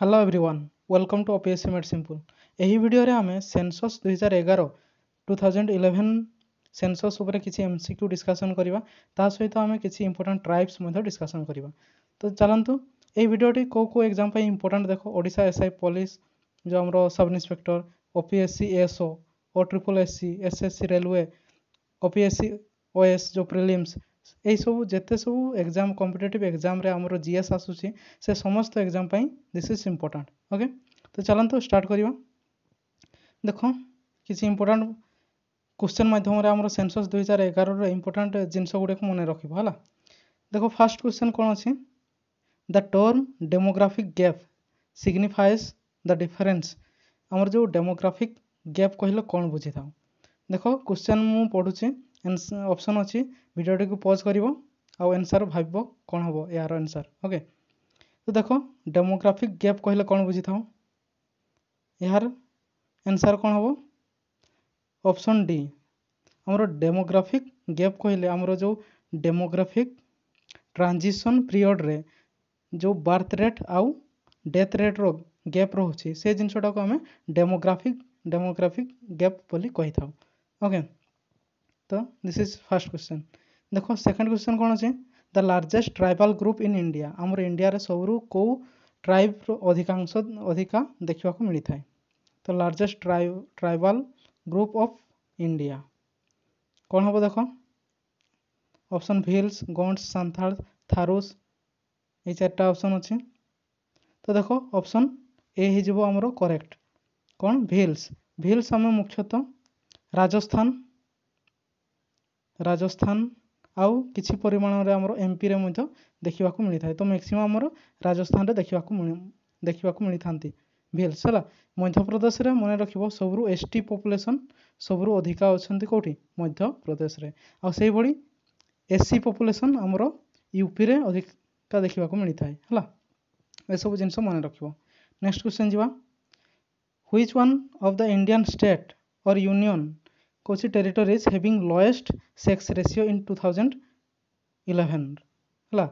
Hello everyone welcome to OPSC made simple. यही video रे आमे सेंसस 2011 2011 सेंसस उपरे किसी एमसीक्यू डिस्कशन करबा। ता सहित आमे किसी इंपोर्टेंट ट्राइब्स मध्ये डिस्कशन करबा। तो चलंतु एही वीडियोटी को एग्जाम पे इंपोर्टेंट देखो। ओडिशा एसआई पुलिस जो हमरो sub inspector, OPSC ASO, O triple SC, SSC railway, OPSC OS जो प्रिलिम्स यही सब जेते सब एग्जाम कॉम्पिटिटिव एग्जाम रे हमरो जीएस आसुची से समस्त एग्जाम पई दिस इज इंपोर्टेंट। ओके, तो चलंतु स्टार्ट करिवा। देखो किसी इंपोर्टेंट क्वेश्चन माध्यम रे हमरो सेंसस 2011 रे इंपोर्टेंट जिंस गुडे को मने रखिबो हला। देखो फर्स्ट क्वेश्चन कोन अछि, the term demographic gap signifies the difference. हमर जो डेमोग्राफिक गैप कहले कोन बुझी थाउ। देखो क्वेश्चन मु पढुची, ऑप्शन अछि, वीडियो को पॉज करिवो आ आंसर भाबो कोन हबो यार आंसर। ओके, तो देखो डेमोग्राफिक गैप कहले कोन बुझी थाउ, यार आंसर कोन हबो ऑप्शन डी। हमरो डेमोग्राफिक गैप कहले हमरो जो डेमोग्राफिक ट्रांजिशन पीरियड रे जो बर्थ रेट आउ डेथ रेट रो गैप रोची से जिनसटा को हमें डेमोग्राफिक गैप बोली कहि थाउ। ओके, तो दिस इज फर्स्ट क्वेश्चन। देखो सेकंड क्वेश्चन कौन अच्छे, the largest tribal group in India. आमर इंडिया रे सबरु को ट्राइब अधिकांश अधिका देखा को मिली थाए। तो largest tribal group of India कौन हम देखो, ऑप्शन भील्स, गोंड्स, सांथाल, थारूस, ये चार्टा ऑप्शन अच्छे। तो देखो ऑप्शन ए हो आमर करेक्ट कौन भील्स। भील्स आम मुख्यतः राजस्थान आउ किछि परिमाण रे हमरो एमपी रे मध्य देखिबा को मिली थाए। तो मैक्सिमम हमरो राजस्थान रे देखिबा को मिली थांती भील्स हला। मध्य प्रदेश रे मने रखिबो सबरु एसटी पॉपुलेशन सबरु अधिका अछंती कोठी मध्य प्रदेश रे। आ सेही बडी एससी पॉपुलेशन हमरो यूपी रे अधिका देखिबा को मिली थाए हला। ए सब जिंस मने रखिबो। नेक्स्ट क्वेश्चन जीवा, which one of the Indian state और यूनियन कोची territories having lowest sex ratio in 2011 हला।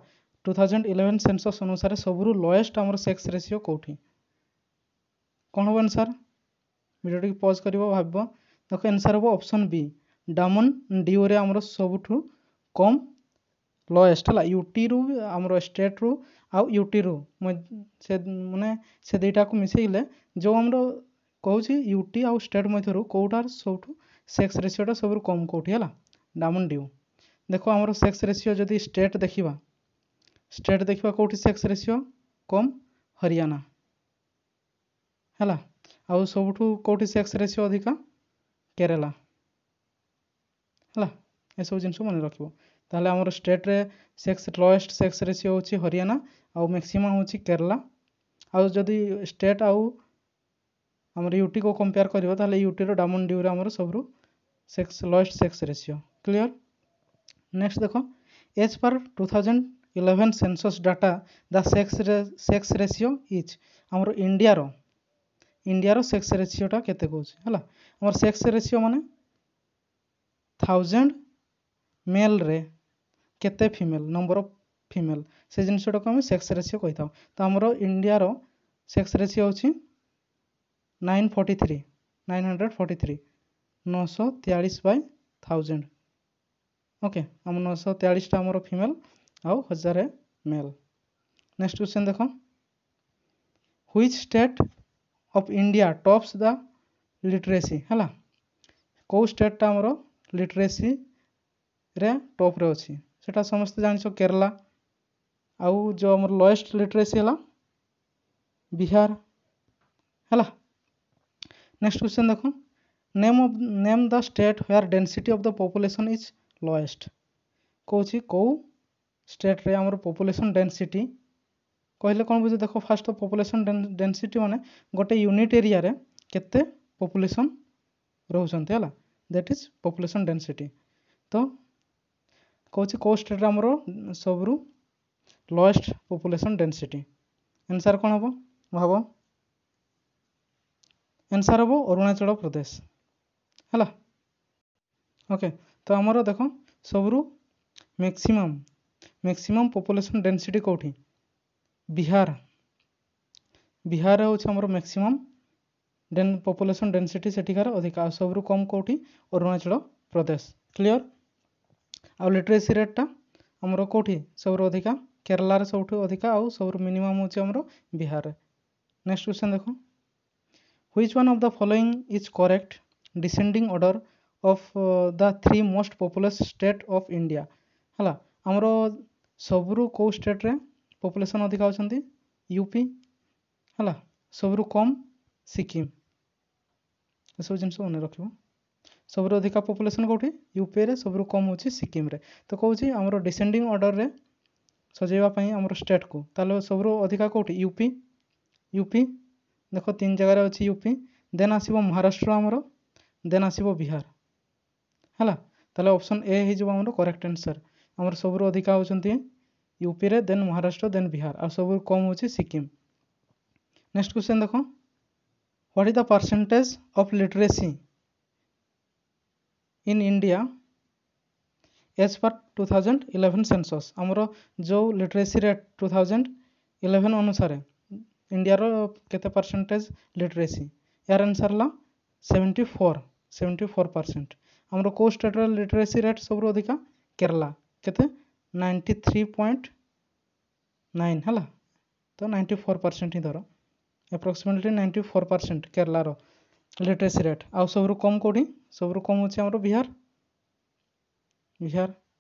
2011 सेंसस अनुसार सबरु लोएस्ट हमर सेक्स रेशियो कोठी कोन हो आंसर। वीडियो टी पॉज करिवो भाबबो। देखो आंसर हो ऑप्शन बी, डामन डीओ रे हमर सबठु कम लोएस्ट हला। यूटी रु हमर स्टेट रु आ यूटी रु से माने से दुईटा को मिसेइले जो हमर कहूची यूटी आ स्टेट मध्यरु कोटार सबठु सेक्स रेशियोटा सब कम कौटी है डामन ड्यू। देखो आमर सेक्स रेशियो जदि स्टेट देखा कौटी सेक्स रेशियो कम हरियाणा है। आउ सबठु कौटी सेक्स रेशियो अधिका केरला है। ये सब जिन मन रखिबो। ताले आमर स्टेट रे सेक्स लोएस्ट सेक्स रेशियो होची हरियाणा आउ मैक्सिमम होची केरला। आउ जदि स्टेट आउ आमर यूटी को कंपेयर करिवो ताले यूटी रो डामन ड्यू रे आमर सबरु sex lowest sex ratio clear. Next देखो, as per 2011 census data the sex ratio is. आमर इंडिया रो सेक्स रेशियोटा केते कहूची हला। आमर सेक्स रेशियो माने 1000 मेल रे केते फीमेल नंबर ऑफ फीमेल से जिनसटा को हम सेक्स रेशियो कहि थाउ। तो आमर इंडिया रो सेक्स रेशियो होची 943 943/1000। ओके, हम 943 टा हमर फीमेल आउ 1000 मेल। नेक्स्ट क्वेश्चन देखो, which state of India tops the literacy हला। को स्टेट टा हमर लिटरेसी रे टॉप रे अछि सेटा समस्त जानिछो केरला। आउ जो हमर लोएस्ट लिटरेसी हला बिहार हला। नेक्स्ट क्वेश्चन देखो, name the state where density of the population is lowest. कोची को स्टेट रे हमर पॉपुलेशन डेंसिटी कहले कोन बुझे। देखो फर्स्ट तो पॉपुलेशन डेंसिटी माने गोटे यूनिट एरिया रे केते पॉपुलेशन रहउछन्ते हला, दैट इज पॉपुलेशन डेंसिटी। तो कोची को स्टेट रे हमर सबरु लोएस्ट पॉपुलेशन डेंसिटी आंसर कोन हबो भाबो। आंसर हबो अरुणाचल प्रदेश हला। ओके, तो हमरो देखो सबरु मैक्सिमम पॉपुलेशन डेंसिटी कोठी बिहार बिहार हूँ आमर मैक्सिमम पॉपुलेशन डेंसिटी सेठिकार अधिका सबरू कम कौटी अरुणाचल प्रदेश क्लियर आ लिटरेसी रेटटा आमर कौटी सबरू अधिका केरला रे सबठू अधिका आउ सबरू मिनिमम होची आमर बिहार रे। नेक्स्ट क्वेश्चन देखो which one of the following is correct descending order of the three most populous state of India हला आमर सबरू को स्टेट रे पॉपुलेशन अधिका होचंती यूपी हला सबरू कम सिक्किम सब जिन मन रख सबरू अधिका पॉपुलेशन कौटी यूपी रे सबरू कम होची सिक्किम रे तो कहूँ आमर डिसेंडिंग ऑर्डर रे सजेवाई आमर स्टेट को तालो सबरू अधिका कौटी यूपी यूपी देख 3 जगह अच्छी यूपी देन आसो महाराष्ट्र आमर देन आसो बिहार है ताले ऑप्शन ए हो करेक्ट आंसर आमर सबरू अधिका होचंती यूपी रे देन महाराष्ट्र देन बिहार आ सबरू कम होची सिक्किम। नेक्स्ट क्वेश्चन देखो what is the percentage of literacy in India as per 2011 census आमर जो लिटरेसी रेट 2011 अनुसार इंडिया रो केते परसेंटेज लिटरेसी यार आंसर ला 74% आमर को स्टेट रो लिटरेसी रेट सबरू अधिका केरला केते 93.9 हला तो 94% ही धरो एप्रोक्सीमेटली 94% केरला रो लिटरेसी रेट आउ सबरू कम कोडी सबरू कम होची हमरो बिहार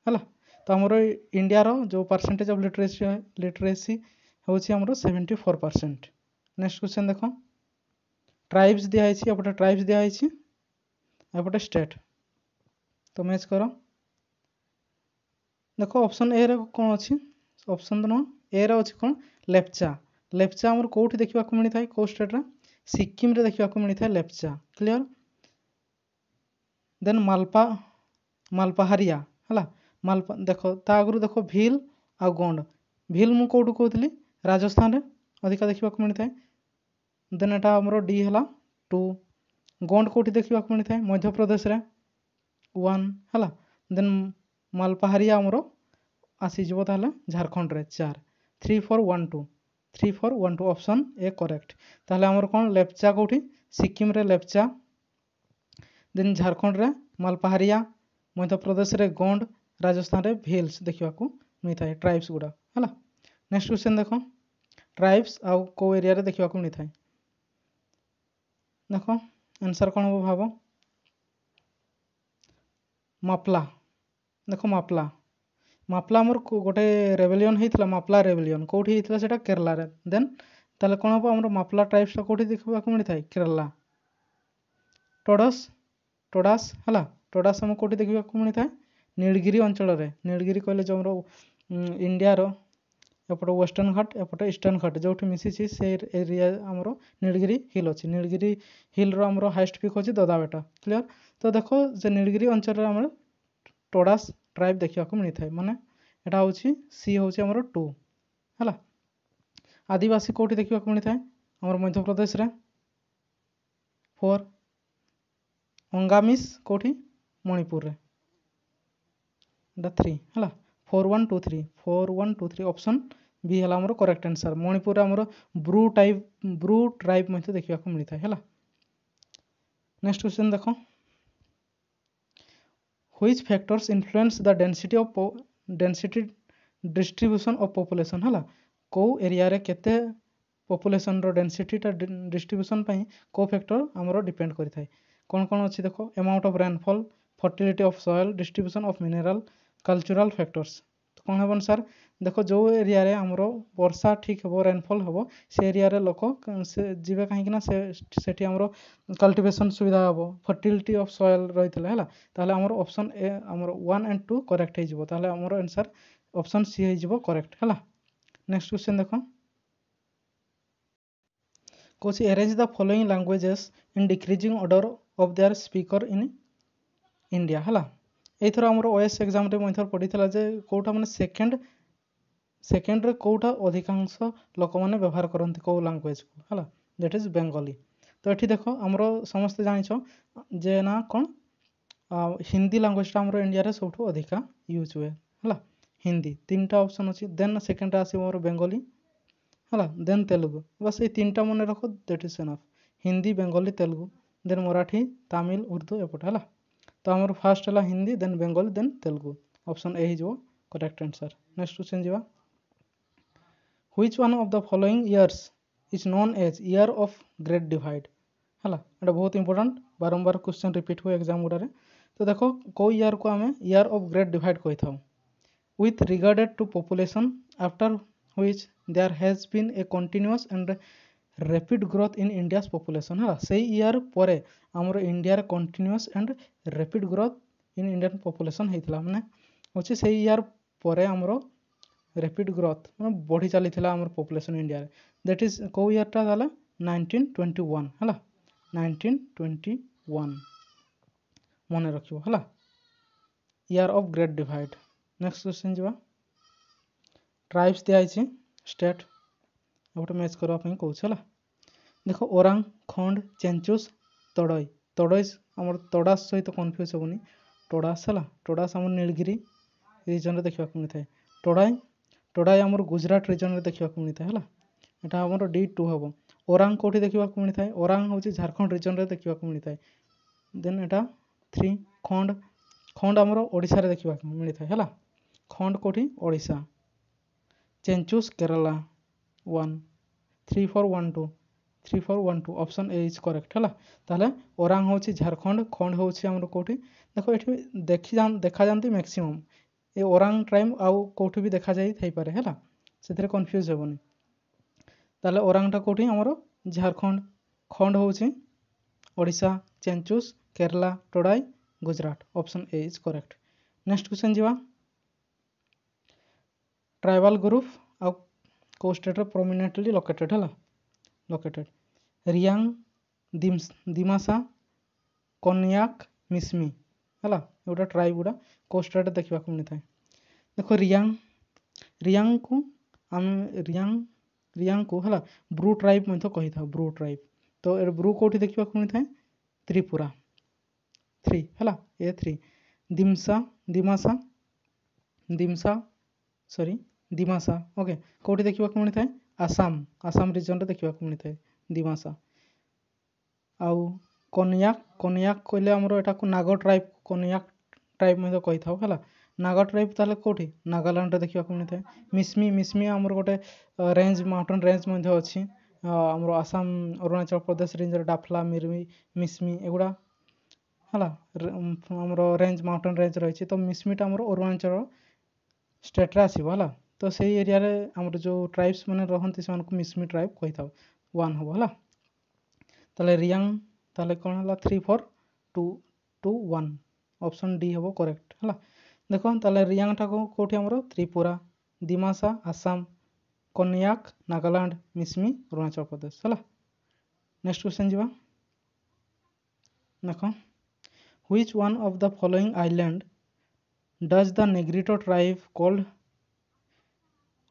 हला तो हमरो इंडिया रो जो परसेंटेज ऑफ लिटरेसी होची हमरो 74%। नेक्स्ट क्वेश्चन देखो ट्राइब्स दिया है एपटे ट्राइब्स दिया है एपटे स्टेट तो मैच करो देखो ऑप्शन ए रे कौन अच्छी ऑप्शन तो ए रे अच्छी कौन लेप्चा लेप्चा आमर कौटी देखा मिलता है कौ स्टेट रे सिक्किम रे देखा मिलता है लेप्चा क्लियर देन मालपा मालपाहारिया है मालपा देख ता आगु देख भील आ गोंड भील मु कौटू कहती राजस्थान रे अधिका देखा मिलता है देन एटा आमर डी है 2 गोंड कौटी देखा मिलता है मध्य प्रदेश रे 1 है देन मालपाहारिया आमर आसीज झारखंड रे 4 3 4 1 2 ऑप्शन ए करेक्ट ताहले आमर कौन लेप्चा कौटी सिक्किम रे लेप्चा देन झारखंड रे मालपाहारिया मध्य प्रदेश रे गोंड राजस्थान रे भील्स देखा मिलता है ट्राइब्स गुड़ा है। नेक्स्ट क्वेश्चन देखो ट्राइब्स आउ को एरिया रे देखा मिलता है देखो आंसर कौन हम भाव मापला देखो मापला मापला आमर गोटे रेबेलियन होता मापला रेबेलियन कौटी होता है केरला रे देन ताले कौन हम आमर मापला ट्राइब्स कौटी देखा मिलता है केरला टोडस टोडास है टोडास आम कौटी देखा मिलता है नीलगिरी अंचल रे नीलगिरी कहले जो इंडिया रो एपटे वेस्टर्न घाट एपटे ईस्टर्न घाट जो मिसी से एरिया आमर नीलगिरी हिल अच्छी नीलगिरी हिल रो आमर हाइस्ट पिक होची ददाबेटा क्लियर तो देखो जे नीलगिरी अंचल रे आमर टोडास ट्राइब देखा मिलता है माने एटा होची सी होची आमर 2 है आदिवासी कौटी देखा मिलता है आमर मध्य प्रदेश रे 4 अंगामिस कौटी मणिपुर रे 3 है 4 1 2 3 4 1 2 3 ऑप्शन बी है आमर करेक्ट आंसर मणिपुर आमर ब्रू ट्राइब मध्य देखा मिलता है। नेक्स्ट क्वेश्चन देखो which factors influence the density distribution of population है को एरिया रे केते पॉपुलेशन रो डेंसिटीटा डिस्ट्रीब्यूशन पई को फैक्टर आमर डिपेंड करता है कौन कौन अच्छी देखो amount of rainfall fertility of soil distribution of mineral cultural factors तो कौन हम सर देखो जो एरिया रे आमर वर्षा ठीक हे रेनफॉल हे से एरिया रे लोक से जीवे कहीं से आमर कल्टिवेशन सुविधा हे फर्टिलिटी ऑफ सॉइल रही है ताहले आमर ऑप्शन ए आमर 1 एंड 2 करेक्ट हो ताहले आमर आंसर ऑप्शन सी हो करेक्ट है। नेक्स्ट क्वेश्चन देखो कौन arrange the following languages in decreasing order of their speaker in India है एथर आमर ओएस एग्जाम रे मैं पढ़ीला जे कोटा माने सेकेंड रे कोटा अधिकांश लोक मैंने व्यवहार करते कौ लैंग्वेज को है दैट इज बेंगली तो ये देख आमर समस्ते जाच जे ना कौन हिंदी लैंग्वेजटा आमर इंडिया रे सबठू अधिका यूज हुए है हिंदी 3टा ऑप्शन अच्छी देन सेकेंड आसो बेंगली ହେଲା ଦେନ୍ ତେଲୁଗୁ ବାସ୍ ଏଇ ତିନିଟା ମନେ ରଖ that is enough Hindi Bengali Telugu then Marathi Tamil Urdu ଏପଟେ ହେଲା ତ ଆମର ଫାର୍ଷ୍ଟ ହେଲା Hindi then Bengali then Telugu option A ହେଇଯିବ କରେକ୍ଟ ଆନ୍ସର୍ ନେକ୍ସଟ କ୍ୱେଶ୍ଚନ୍ ଯିବା Which one of the following years is known as year of great divide ହେଲା ଏଟା ବହୁତ ଇମ୍ପୋର୍ଟାଣ୍ଟ ବାରମ୍ବାର କ୍ୱେଶ୍ଚନ୍ ରିପିଟ୍ ହୁଏ ଏକ୍ଜାମ ଗୁଡ଼ାରେ ତ ଦେଖ କେଉଁ ଇୟର୍କୁ ଆମେ ଇୟର୍ ଅଫ୍ ଗ୍ରେଟ୍ ଡିଭାଇଡ୍ କହିଥାଉ with regarded to population after which there has been a continuous and rapid growth in India's population ହେଲା ସେଇ ଇୟର୍ ପରେ ଆମର ଇଣ୍ଡିଆରେ continuous and rapid growth in Indian population ହେଇଥିଲା ମାନେ ହେଉଛି ସେଇ ଇୟର୍ ପରେ ଆମର ରେପିଡ୍ ଗ୍ରୋଥ୍ ମାନେ ବଢ଼ି ଚାଲିଥିଲା ଆମର ପପୁଲେସନ୍ ଇଣ୍ଡିଆରେ ଦ୍ୟାଟ୍ ଇଜ୍ କେଉଁ ଇୟର୍ଟା ହେଲା 1921 ହେଲା 1921 ମନେ ରଖିବ ହେଲା year of great divide next question ଯିବା ଟ୍ରାଇବ୍ସ ଦିଆହେଇଛି ଷ୍ଟେଟ୍ ଗୋଟେ ମ୍ୟାଚ୍ କରିବା ପାଇଁ କହୁଛି ହେଲା ଦେଖ ଓରାଙ୍ଗ ଖଣ୍ଡ ଚେଞ୍ଚୁସ୍ ତଡ଼ଇ ତଡ଼ଇ ଆମର ତଡ଼ାସ୍ ସହିତ କନଫ୍ୟୁଜ୍ ହେବନି ଟୋଡ଼ାସ୍ ହେଲା ଟୋଡ଼ାସ୍ ଆମର ନୀଳଗିରି ରିଜନରେ ଦେଖିବାକୁ ମିଳିଥାଏ ଟୋଡ଼ାଇ ଆମର ଗୁଜରାଟ ରିଜନରେ ଦେଖିବାକୁ ମିଳିଥାଏ ହେଲା ଏଟା ଆମର D2 ହେବ ଓରାଙ୍ଗ କେଉଁଠି ଦେଖିବାକୁ ମିଳିଥାଏ ଓରାଙ୍ଗ ହେଉଛି ଝାଡ଼ଖଣ୍ଡ ରିଜନରେ ଦେଖିବାକୁ ମିଳିଥାଏ ଦେନ୍ ଏଟା 3 ଖଣ୍ଡ ଆମର ଓଡ଼ିଶାରେ ଦେଖିବାକୁ ମିଳିଥାଏ ହେଲା ଖଣ୍ଡ କେଉଁଠି Odisha Chenchus Kerala 1 3412 option A is correct ହେଲା ତାହେଲେ ଓରାଙ୍ଗ ହେଉଛି ଝାଡ଼ଖଣ୍ଡ ଖଣ୍ଡ ହେଉଛି ଆମର କେଉଁଠି ଦେଖ ଏଠି ଦେଖାଯାନ୍ତି ମ୍ୟାକ୍ସିମମ୍ ଏ ଓରାଙ୍ଗ ଟ୍ରାଇବ୍ ଆଉ କେଉଁଠି ବି ଦେଖାଯାଇ ଥାଇପାରେ ହେଲା ସେଥିରେ କନଫ୍ୟୁଜ୍ ହେବନି ତାହେଲେ ଓରାଙ୍ଗଟା କେଉଁଠି ଆମର ଝାଡ଼ଖଣ୍ଡ ଖଣ୍ଡ ହେଉଛି ଓଡ଼ିଶା ଚେଞ୍ଚୁସ୍ କେରଲା ଟୋଡ଼ାଇ Gujarat option A is correct next question ଯିବା ଟ୍ରାଇବାଲ୍ ଗ୍ରୁପ୍ ଆଉ କେଉଁ ଷ୍ଟେଟ୍ରେ ପ୍ରୋମିନେଣ୍ଟଲି ଲୋକେଟେଡ୍ ହେଲା ଲୋକେଟେଡ୍ ରିୟାଙ୍ଗ ଦିମାସା କନ୍ୟାକ ମିସ୍ମି ହେଲା ଏଗୁଡ଼ା ଟ୍ରାଇବ୍ ଗୁଡ଼ା କେଉଁ ଷ୍ଟେଟ୍ରେ ଦେଖିବାକୁ ମିଳିଥାଏ ଦେଖ ରିୟାଙ୍ଗକୁ ଆମେ ରିୟାଙ୍ଗକୁ ହେଲା ବ୍ରୁ ଟ୍ରାଇବ୍ ମଧ୍ୟ କହିଥାଉ ବ୍ରୁ ଟ୍ରାଇବ୍ ତ ଏ ବ୍ରୁ କେଉଁଠି ଦେଖିବାକୁ ମିଳିଥାଏ ତ୍ରିପୁରା 3 ହେଲା A3 ଦିମାସା ଓକେ କେଉଁଠି ଦେଖିବାକୁ ମିଳିଥାଏ ଆସାମ ରିଜନରେ ଦେଖିବାକୁ ମିଳିଥାଏ ଦିମାସା ଆଉ କନ୍ୟାକ କହିଲେ ଆମର ଏଟାକୁ ନାଗ ଟ୍ରାଇବ୍ କନ୍ୟାକ ଟ୍ରାଇବ୍ ମଧ୍ୟ କହିଥାଉ ହେଲା ନାଗ ଟ୍ରାଇବ୍ ତାହେଲେ କେଉଁଠି ନାଗାଲାଣ୍ଡରେ ଦେଖିବାକୁ ମିଳିଥାଏ ମିସ୍ମି ଆମର ଗୋଟେ ରେଞ୍ଜ ମାଉଣ୍ଟେନ୍ ରେଞ୍ଜ ମଧ୍ୟ ଅଛି ଆମର ଆସାମ ଅରୁଣାଚଳ ପ୍ରଦେଶ ରେଞ୍ଜରେ ଡାଫଲା ମିସ୍ମି ଏଗୁଡ଼ା ହେଲା ଆମର ରେଞ୍ଜ ମାଉଣ୍ଟେନ୍ ରେଞ୍ଜ ରହିଛି ତ ମିସ୍ମିଟା ଆମର ଅରୁଣାଚଳ ଷ୍ଟେଟ୍ରେ ଆସିବ ହେଲା ତ ସେଇ ଏରିଆରେ ଆମର ଯେଉଁ ଟ୍ରାଇବ୍ସ ମାନେ ରହନ୍ତି ସେମାନଙ୍କୁ ମିସ୍ମି ଟ୍ରାଇବ୍ କହିଥାଉ 1 ହେବ ହେଲା ତାହେଲେ ରିୟାଙ୍ଗ ତାହେଲେ କ'ଣ ହେଲା 3 4 2 2 1 ଅପସନ୍ D ହେବ କରେକ୍ଟ ହେଲା ଦେଖ ତାହେଲେ ରିୟାଙ୍ଗଟାକୁ କେଉଁଠି ଆମର ତ୍ରିପୁରା ଦିମାସା ଆସାମ କନ୍ୟାକ ନାଗାଲାଣ୍ଡ ମିସ୍ମି ଅରୁଣାଚଳ ପ୍ରଦେଶ ହେଲା ନେକ୍ସଟ କ୍ୱେଶ୍ଚନ୍ ଯିବା ଦେଖ which one of the following island does the Negrito tribe called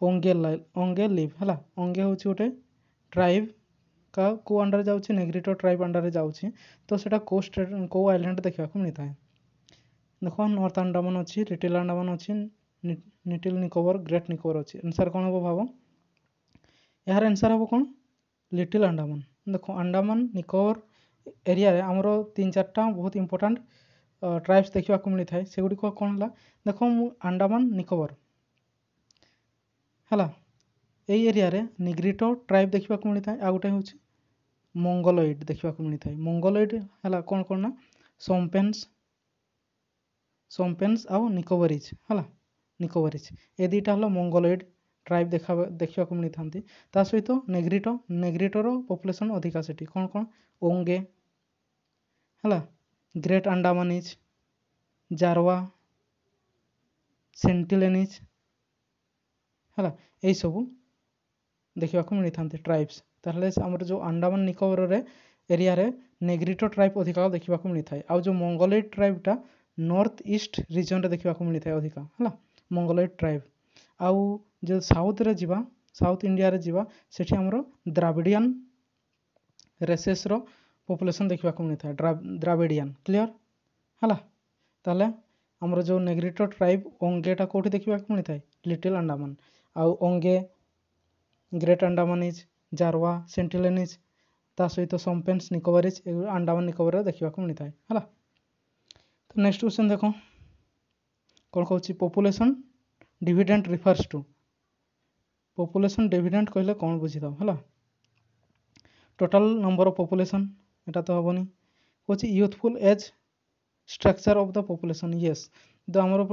onge live ହେଲା onge ହେଉଛି ଗୋଟେ ଟ୍ରାଇବ୍ କେଉଁ ଅଣ୍ଡରରେ ଯାଉଛି ନେଗ୍ରିଟୋ ଟ୍ରାଇବ୍ ଅଣ୍ଡରରେ ଯାଉଛି ତ ସେଇଟା କେଉଁ ଆଇଲ୍ୟାଣ୍ଡରେ ଦେଖିବାକୁ ମିଳିଥାଏ ଦେଖ ନର୍ଥ ଆଣ୍ଡାମାନ ଅଛି ଲିଟିଲ୍ ଆଣ୍ଡାମାନ ଅଛି ଲିଟିଲ୍ ନିକୋବର ଗ୍ରେଟ୍ ନିକୋବର ଅଛି ଆନ୍ସର୍ କ'ଣ ହେବ ଭାବ ଏହାର ଆନ୍ସର୍ ହେବ କ'ଣ ଲିଟିଲ୍ ଆଣ୍ଡାମାନ ଦେଖ ଆଣ୍ଡାମାନ ନିକୋବର ଏରିଆରେ ଆମର 3-4ଟା ବହୁତ ଇମ୍ପୋର୍ଟାଣ୍ଟ ଟ୍ରାଇବ୍ସ ଦେଖିବାକୁ ମିଳିଥାଏ ସେଗୁଡ଼ିକ କ'ଣ ହେଲା ଦେଖ ମୁଁ ଆଣ୍ଡାମାନ ନିକୋବର ହେଲା ଏଇ ଏରିଆରେ ନିଗ୍ରିଟୋ ଟ୍ରାଇବ୍ ଦେଖିବାକୁ ମିଳିଥାଏ ଆଉ ଗୋଟେ ହେଉଛି ମଙ୍ଗୋଲଏଡ୍ ଦେଖିବାକୁ ମିଳିଥାଏ ମଙ୍ଗୋଲଏଡ୍ ହେଲା କ'ଣ ନା ସୋମ୍ପେନ୍ସ ଆଉ ନିକୋବରିଜ୍ ହେଲା ନିକୋବରିଜ୍ ଏ ଦୁଇଟା ହେଲା ମଙ୍ଗୋଲଏଡ୍ ଟ୍ରାଇବ୍ ଦେଖିବାକୁ ମିଳିଥାନ୍ତି ତା ସହିତ ନେଗ୍ରିଟୋର ପପୁଲେସନ୍ ଅଧିକା ସେଠି କ'ଣ ଓଙ୍ଗେ ହେଲା ଗ୍ରେଟ୍ ଆଣ୍ଡାମାନିଜ୍ ଜାରୱା ସେଣ୍ଟିଲେନିଜ୍ ହେଲା ଏଇସବୁ ଦେଖିବାକୁ ମିଳିଥାନ୍ତି ଟ୍ରାଇବ୍ସ ତାହେଲେ ଆମର ଯେଉଁ ଆଣ୍ଡାମାନ ନିକୋବରରେ ଏରିଆରେ ନେଗ୍ରିଟୋ ଟ୍ରାଇବ୍ ଅଧିକା ଦେଖିବାକୁ ମିଳିଥାଏ ଆଉ ଯେଉଁ ମଙ୍ଗୋଲଏଡ୍ ଟ୍ରାଇବ୍ଟା ନର୍ଥ ଇଷ୍ଟ ରିଜନରେ ଦେଖିବାକୁ ମିଳିଥାଏ ଅଧିକା ହେଲା ମଙ୍ଗୋଲଏଡ୍ ଟ୍ରାଇବ୍ ଆଉ ଯେଉଁ ସାଉଥରେ ଯିବା ସାଉଥ ଇଣ୍ଡିଆରେ ଯିବା ସେଠି ଆମର ଦ୍ରାବିଡ଼ିଆନ୍ ରେସେସ୍ର ପପୁଲେସନ୍ ଦେଖିବାକୁ ମିଳିଥାଏ ଦ୍ରାବିଡ଼ିଆନ୍ କ୍ଲିଅର ହେଲା ତାହେଲେ ଆମର ଯେଉଁ ନେଗ୍ରିଟୋ ଟ୍ରାଇବ୍ ଓଙ୍ଗେଟା କେଉଁଠି ଦେଖିବାକୁ ମିଳିଥାଏ ଲିଟିଲ୍ ଆଣ୍ଡାମାନ ଆଉ ଓଙ୍ଗେ ग्रेट आंडामानिज, जारवा, सेंटिलेनिज, ता सहित सम्पेन्स निकोबारिज एगुड़ा आंडामान निकोबार देखा मिलता है है। तो नेक्स्ट क्वेश्चन देख कौन कहूँ population dividend refers to. Population dividend कहले कौन बुझी था है। टोटल नंबर ऑफ पॉपुलेशन एटा तो हेनी कहूँ youthful age structure of the population yes तो आमर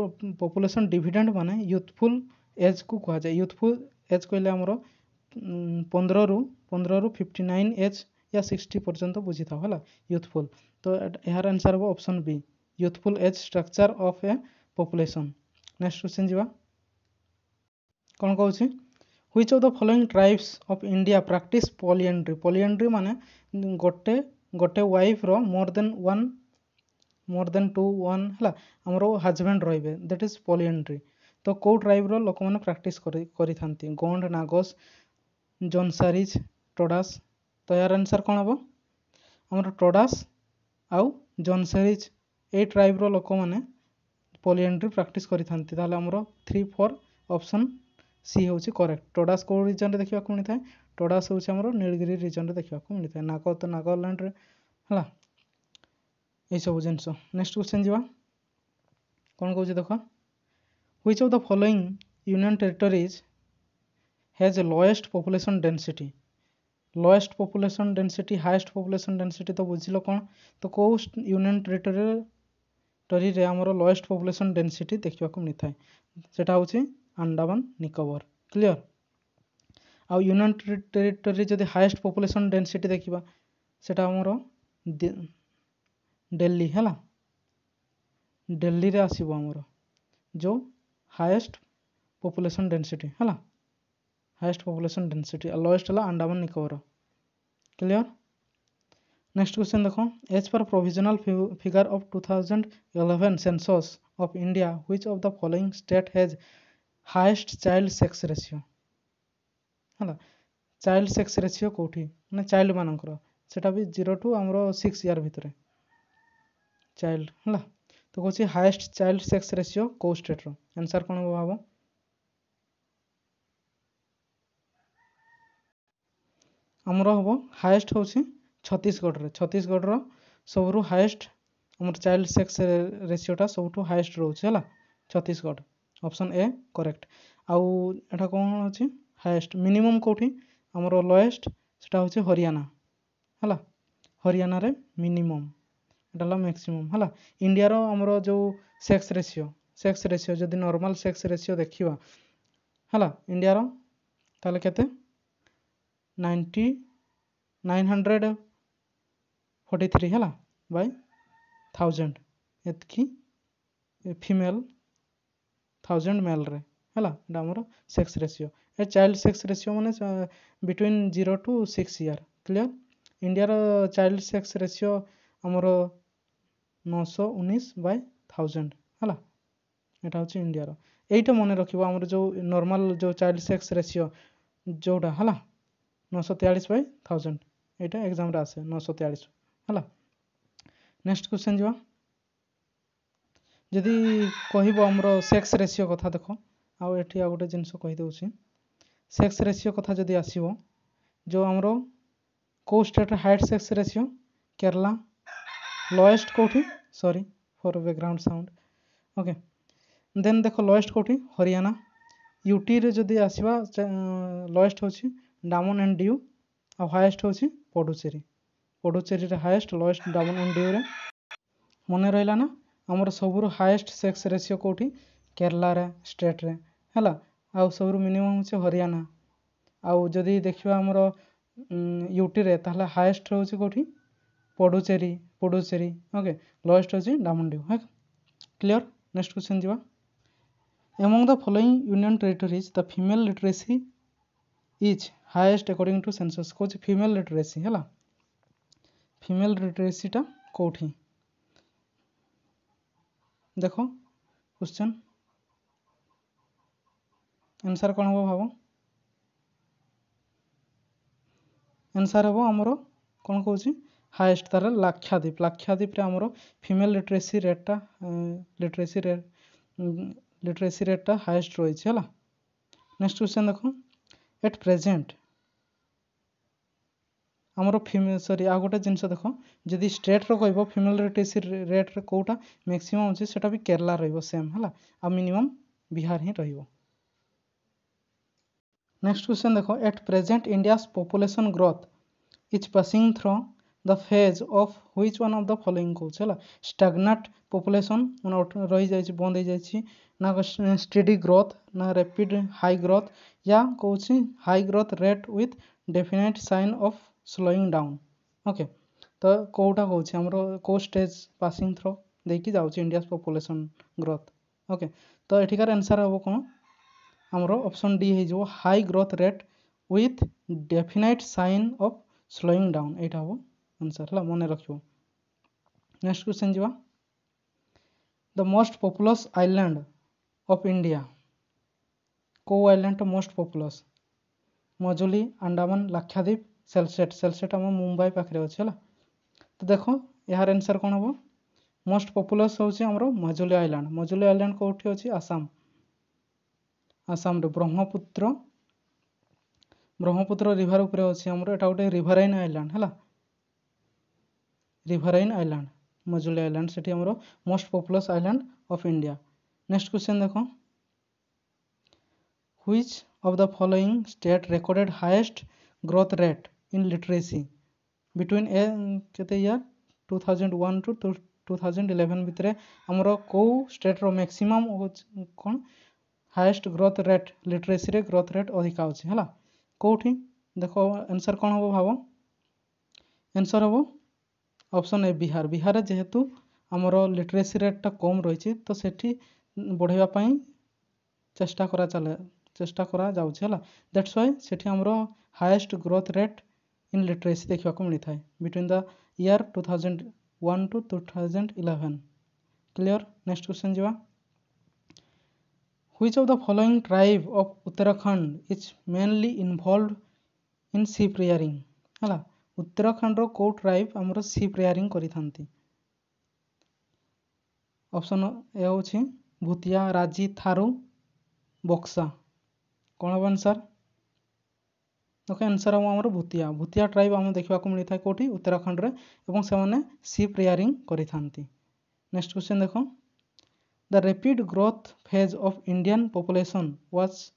पॉपुलेशन डिविडेंड माने यूथफुल एज को कह जाए। यूथफुल एज कहले आमर 15 ରୁ 59 एज या 60 पर्यंत बुझी था है यूथफुल। तो यार आंसर हम option B youthful age structure of a population. Next question जीवा कौन कहूँ which of the following tribes of India practice polyandry. Polyandry माने गोटे गोटे वाइफ रो मोर देन टू वन है आमर हजबैंड रे दैट इज पॉलीएंड्री। तो कौ ट्राइब रो लोक मैंने प्रैक्टिस करी थांती गोंड, नागस, जौनसारीज, टोडास। तो यार आंसर कौन हम आमर टोडास आउ जौनसारीज ए ट्राइब रो लोक मैंने पॉलीएंड्री प्रैक्टिस करी थांती। ताहले आमर 3, 4 ऑप्शन सी हूँ करेक्ट। टोडास कौ रीजन रे देखा मिलता है टोडास हूँ आमर नीलगिरी रीजन रे देखा मिलता है। नाग तो नागालैंड रे है यही सब जिनस। नेक्स्ट क्वेश्चन जीवा कौन कहूँ देख which of the following union territories has lowest population density. Lowest population density highest population density तो बुझिल कौन तो कौ यूनियन टेरिटरी रे आमर लोएस्ट पॉपुलेशन डेंसिटी देखा मिलता है सेटा हूँ अंडमान निकोबार। क्लियर। आउ यूनियन टेरिटरी जदि हाईएस्ट पॉपुलेशन डेंसिटी देखा सेटा आमर दिल्ली है दिल्ली रे आसीबो आमर जो हाईएस्ट पॉपुलेशन डेंसिटी है हाईएस्ट पॉपुलेशन डेंसिटी लोएस्ट है Andaman Nicobar. Clear. Next question देखो as per provisional figure of 2011 census of India which of the following state has highest child sex ratio है। चाइल्ड सेक्स रेशियो कौटी ना child मानकर सेटा भी 0 to आमर 6 ईयर भितर चाइल्ड है। तो कौन हाईएस्ट चाइल्ड सेक्स रेशियो कौ स्टेट रो आंसर कौन हम भाव आमर हम हाईएस्ट हूँ छत्तीसगढ़। छत्तीसगढ़ सबू हाईएस्ट आमर चाइल्ड सेक्स रेशियोटा सब हाईएस्ट रोचे है छत्तीसगढ़। Option A correct. आउ एटा कौन अच्छी हाईएस्ट मिनिमम कौटी आमर लोएस्ट सेटा हूँ हरियाणा है हरियाणा रे मिनिमम एटा मैक्सिमम है। इंडिया रो आमर जो सेक्स रेशियो जदि नॉर्मल सेक्स रेशियो देखा है इंडिया रो ताले केते 943 है बाय 1000 एतकी फीमेल 1000 मेल रे है आमर सेक्स रेशियो ए चाइल्ड सेक्स रेशियो माने between 0 to 6 year. Clear. India रो चाइल्ड सेक्स रेशियो आमर 919/1000 है यहाँ हूँ इंडिया रो एटा मन रखिबो आमर जो नॉर्मल जो चाइल्ड सेक्स रेशियो जोटा है 943/1000 यहाँ एग्जाम रे आसे 943 है। नेक्स्ट क्वेश्चन जीवा जदि कहब आमर सेक्स रेशियो कथा देख आउ एठी आ गोटे जिनस कहीदे सेक्स रेशियो कथा जदि आसीबो जो आमर कौ state highest sex ratio Kerala lowest कौटी sorry for background sound okay then देख लोएस्ट कौटी हरियाणा यूटी रे जदि आसीबा लोएस्ट होची डामन एंड ड्यू आ हाईएस्ट होची पुडुचेरी रे highest lowest Daman and Diu रे मन रहिला ना आमर सबुर हाईएस्ट सेक्स रेशियो कौटी केरला रे स्टेट रे है आउ सबुर मिनिमम होची हरियाणा आउ जदि देखिबा आमर यूटी रे ताहले हाईएस्ट होची कौटी पुडुचेरी ओके लोएस्ट होची डामन ड्यू है। क्लियर। नेक्स्ट क्वेश्चन जीवा among the following union territories the female literacy is highest according to census कौच फीमेल लिटरेसी है फीमेल लिटरेसीटा कौटी देखो क्वेश्चन आंसर कौन हम भाव आंसर हम आमर कौन कहूँ हाईएस्ट तार लाक्षाद्वीप रे आमर फीमेल लिटरेसी रेटटा हाईएस्ट रही है। नेक्स्ट क्वेश्चन देखो एट प्रेजेंट आमर सॉरी आ गोटे जिनस देख जदि स्टेट रो कहब फीमेल लिटरेसी रेट रे कोटा मैक्सिमम अच्छे सेटा भी केरला रहिबो सेम है आ मिनिमम बिहार ही रहिबो। नेक्स्ट क्वेश्चन देखो at present India's population growth is passing through the phase of which one of the following कहूँ है स्टैग्नेंट पॉपुलेशन मैंने रही जाइए बंद हो जाइए ना स्टेडी ग्रोथ ना रैपिड हाई ग्रोथ या कहूँ high growth rate with definite sign of slowing down. Okay तो कौटा कहूँ आमर कौ स्टेज पासिंग थ्रू देखिए जाऊँगी इंडिया पॉपुलेशन ग्रोथ। ओके तो एठिकार आंसर हम कौन आमर ऑप्शन डी हो high growth rate with definite sign of slowing down यहाँ हम आंसर है मन रख। नेक्स्ट क्वेश्चन जी the most populous island of India को island most populous Majuli Andaman Lakshadweep Salsette Salsette आम मुंबई पाखे अच्छे है। तो देखो यार आंसर कौन हम मोस्ट पॉपुलस हूँ मजुली आइलैंड कौटी अच्छी आसाम आसाम ब्रह्मपुत्र रिवर उपर अच्छे आमर एटा गोटे रिवराइन आइलैंड है रिवराइन आइलैंड मजुली आइलैंड से आमर most populous island of India. Next question देखो which of the following state recorded highest growth rate in literacy between केते ईयर 2001 टू 2011 भितर आमर कौ स्टेट रो मैक्सिमम कौन हाईएस्ट ग्रोथ रेट लिटरेसी रे ग्रोथ रेट अधिका अच्छे है कौटी देखो आंसर कौन हम भाव आंसर हम ऑप्शन ए बिहार बिहार जेहेतु आमर लिटरेसी रेटा कम रही तो सेठी बढ़ाई चेष्टा करा जाउछि है दैट्स व्हाई सेठी आमर highest growth rate in literacy देखा मिलता है between the year 2001 to 2011 clear. Next question जी which of the following tribe of Uttarakhand is mainly involve in sheep rearing है उत्तराखंड रो को ट्राइब आमर शिप रियरिंग करि थांती ऑप्शन ए होछि भूतिया राजी थारू बक्सा कौन हम आंसर ओके आंसर हम आमर भूतिया ट्राइब आम देखा मिलता है कौटी उत्तराखंड रे एवं से माने शिप रियरिंग करि थांती। नेक्स्ट क्वेश्चन देखो the rapid growth phase of Indian population was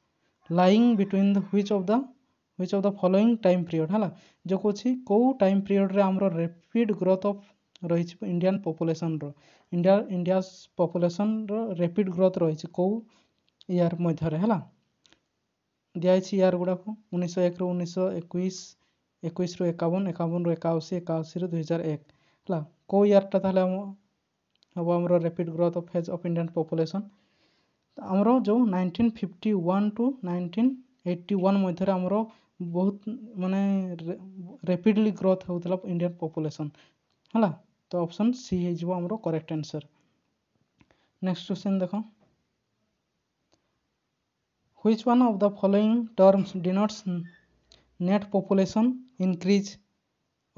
lying between the which of the following time period है जो कुछ कौ टाइम पीरियड रे आमर रैपिड ग्रोथ ऑफ रही इंडियन पॉपुलेशन रो इंडिया पॉपुलेशन रो रैपिड ग्रोथ रही कौ ईयर मध्य है दिखाई यार गुड़ाक 1901 रु 1921 21 रु 51 51 रु 81 81 रु 2001 है कौ ईयरटा ताले हम आमर rapid growth of phase of Indian population आमर जो 1951 टू 1981 मध्य आमर बहुत माने रैपिडली ग्रोथ होता इंडियन पॉपुलेशन है तो ऑप्शन सी हो आमर करेक्ट आंसर। नेक्स्ट क्वेश्चन देखो Which one of the following terms denotes net population increase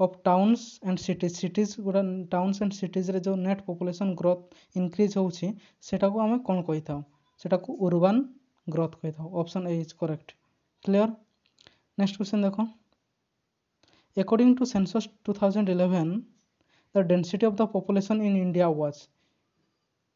of towns and cities cities गुड़ा towns and cities रे जो net population growth increase होउछि सेटा को हमें कोन कहि थाउ सेटा को urban growth कहि थाउ option A is correct clear. Next question देखो according to census 2011 the density of the population in India was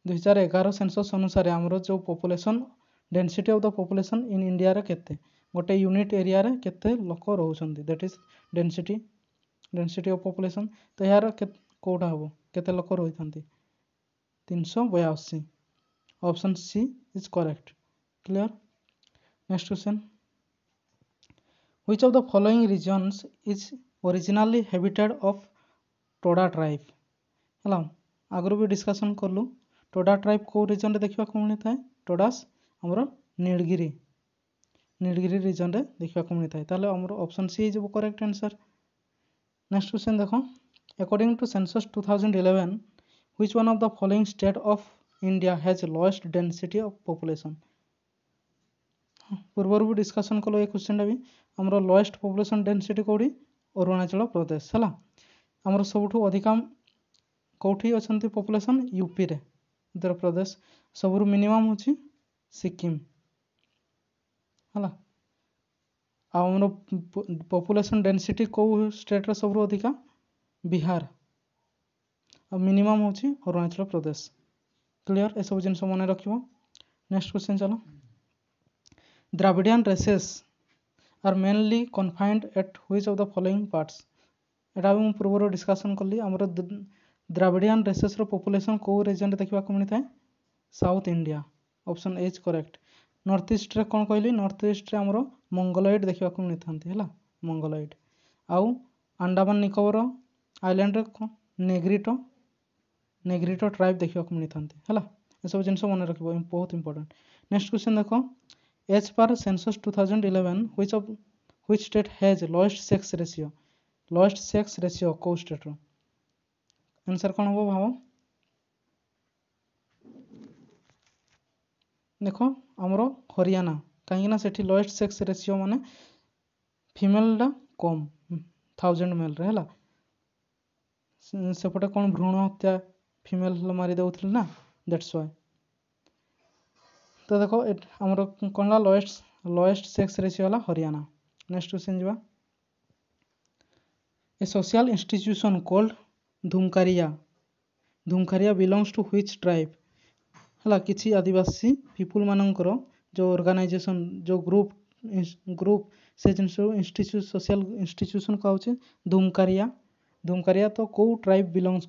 2011 census अनुसार आमर जो population density of the population in India रे केते गोटे यूनिट एरिया रे केते लोक रहउछन्ती that is density of population तो यार कोटा हबो केते लोक रहिथन्ती 382 option C is correct clear. Next question which of the following regions is originally habitat of Toda tribe है आगु भी डिस्कशन कलु टोडा ट्राइब को रीजन रे देखा मिलता है टोडास आमर नीलगिरी रीजन रे देखा मिलता है ताले आमर ऑप्शन सी जो करेक्ट आंसर। नेक्स्ट क्वेश्चन देखो according to census 2011 which one of the following state of India has lowest density of population पूर्व भी डिस्कशन कलो ये क्वेश्चन भी आमर लोएस्ट पॉपुलेशन डेंसिटी कोडी अरुणाचल प्रदेश है आमर सबुठु अधिका कौटी अच्छी पॉपुलेशन यूपी रे उत्तर प्रदेश सबुरु मिनिमम होची सिक्किम है आमर पॉपुलेशन डेंसिटी कौ स्टेट रे सबरु अधिका बिहार और मिनिमम होची अरुणाचल प्रदेश। क्लियर ए सब जिनस मन रखिबो। नेक्स्ट क्वेश्चन चलो। Dravidian races are mainly confined at which of the following parts. एटा भी पूर्व डिस्कशन कली। आमर द्राविडियन रेसेस रो पॉपुलेशन को रीजन रे देखा मिलता है south India. Option A is correct. North east रे कौन कहली नॉर्थ ईस्ट रे आमर मंगोलॉइड देखा मिलता है मंगोलॉइड। आउ अंडमान निकोबर आइलैंड रे नेग्रिटो ट्राइब देखा मिलता है। ये सब जिनस मन रख बहुत इंपोर्टेंट। नेक्स्ट क्वेश्चन देखो। As per census 2011 which state has lowest sex ratio. Lowest sex ratio को स्टेट रो आंसर कौन हम भाव देख आमर हरियाणा कहीं सेठी लोएस्ट सेक्स रेशियो माने फीमेल टा कम 1000 मेल रे हला सेपटे कौन भ्रूण हत्या फीमेल मारी देउथिल ना दैट्स व्हाई। तो देखो आमर कौन ला लोएस्ट सेक्स रेशियो हला हरियाणा। नेक्स्ट क्वेश्चन जीवा। A social institution called Dhumkuria belongs to which tribe. हला किछि आदिवासी पीपुल मानकर जो ऑर्गेनाइजेशन जो ग्रुप से इंस्टीट्यूट सोशल इंस्टीट्यूशन कहूँ धुमकारिया तो कौ tribe belong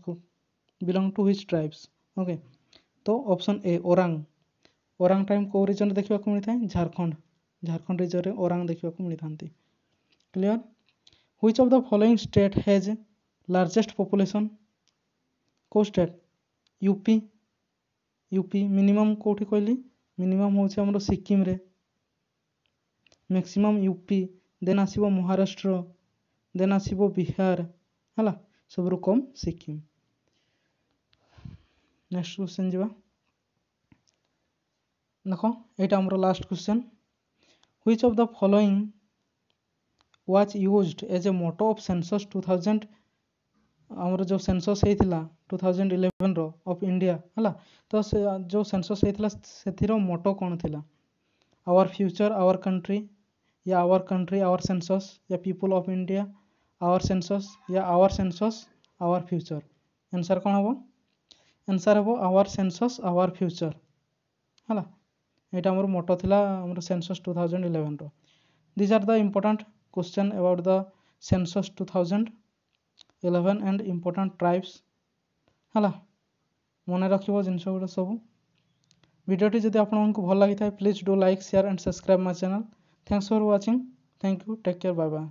to which tribes. Okay तो ऑप्शन ए ओरांग टाइम कौ रीजन देखा मिलता है झारखंड रीजन रे ओरांग देखा मिलता। Clear. Which of the following state has largest population. को स्टेट यूपी मिनिमम कोठी कहली मिनिमम होचे हमरो सिक्किम रे मैक्सिमम यूपी देन आसीबो महाराष्ट्र देन आसीबो बिहार हला सबरु कम सिक्किम। नेक्स्ट क्वेश्चन जीवा देखो एटा हमरो last question. Which of the following was used as a motto of census 2000 आमर जो सेंसस हेतिला 2011 रो ऑफ इंडिया हला तो से जो सेंसस हेतिला सेथिरो मोटो कोन थिला आवर फ्यूचर आवर कंट्री या आवर कंट्री आवर सेंसस या people of India our census या our census our future. Answer कोन हबो आंसर हबो आवर सेंसस आवर फ्यूचर हला एटा हमर मोटो थिला हमर सेंसस 2011 रो। These are the important question about the census 2011 and important tribes हला मन रखिबो जिनस गुडा सब। वीडियोटी जदि आपको भल लगी था please do like share and subscribe my channel. Thanks for watching. Thank you take care bye bye.